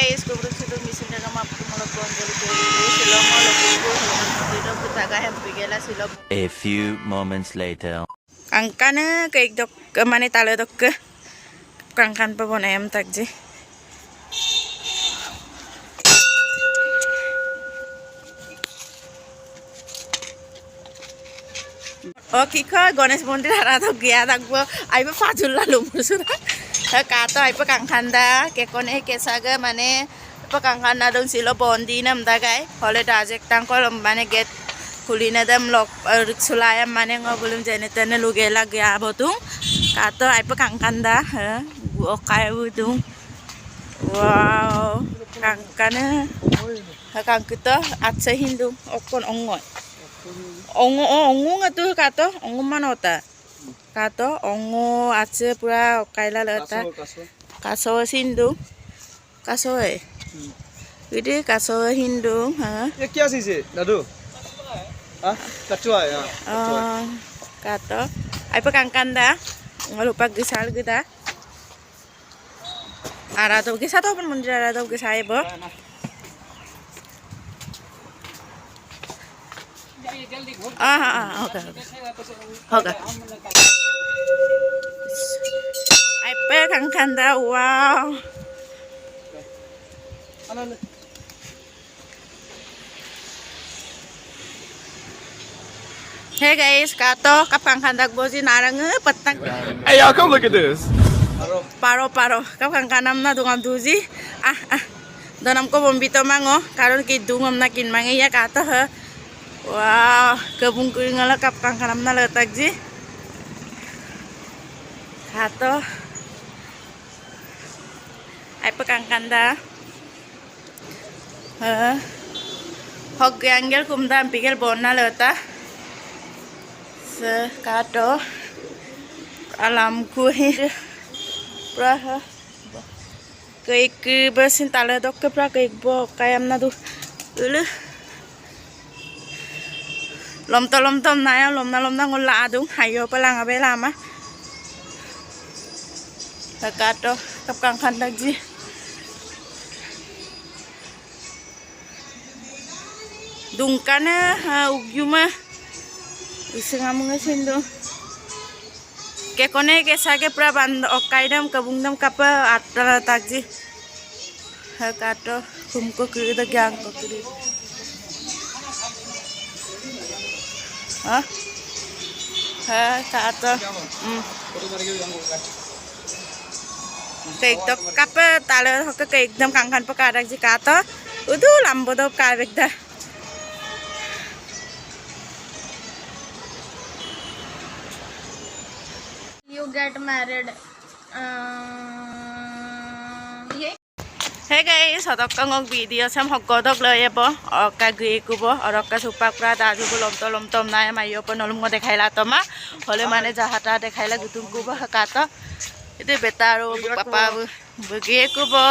guys, kubruk situ misin daga map kumala bonjol ko silong lo ko dito kutaga hem bigela silong. A few moments later. Kangkana kayak dok mane talo dok ke kangkan pa bon em tak ji. Oh kiko Ganesh Mondir hara dok gya dakbo aiba pajulla lumur-sura. Kato aipa kangkanda kekone kesaga mane pa kangkana dong silo bondi nam dagai hole dajek tangkol mane get kulina dam lok sulaya mane ngobulum jene tene lugela gya botung kato aipa kangkanda okay butung wow kangkana kangkito atse hindu okon ongoy ongo ngatu kato ongo manota kato ongo atse pura kaila leta kaso hindu kaso ini kaso hindu ये क्या चीज है दादू हाँ कचुआ है kato ay pagkangkanda ngalupag gisal kita arato gisa to pun mundir arato gisa ibo okay ay pagkangkanda wow Hey guys, kato kapang kandag bosi narang petang. Hey y'all, come look at this. Paro kapang kanam na dungam duzi. Donam ko bombito mango karon ki dungam na kin mangi ya kato ha. Wow, kebung ngala kapang kanam na letak ji. Kato. Ay pakang kanda. Hog anggel kumda pikir bonna leta. Kato alam kuih pernah kayak bersin tala dok ke pernah kayak bo kayak mana tuh lom tom naya lom na ngolah adung hayo pelang abe lama kato kapkang kandak ji dungkana ugyuma iseng amung sindu kekone kesage pra band okaidam kabungdam kapa atala takji kato kumko kiri da gyang ko kiri kato kayak dok kapa tala hoke kayak dam kangkan pakadak ji kato udu lambo dok kabek da You get married. Hey guys, hotok kangong video sam hokkodok loye po oka gui kubo oroka supak pra daju lom tom na mayo po nolum ngo dekhaila toma hole mane jahata dekhaila gutung kubo hakato ite betaro papa bugi kubo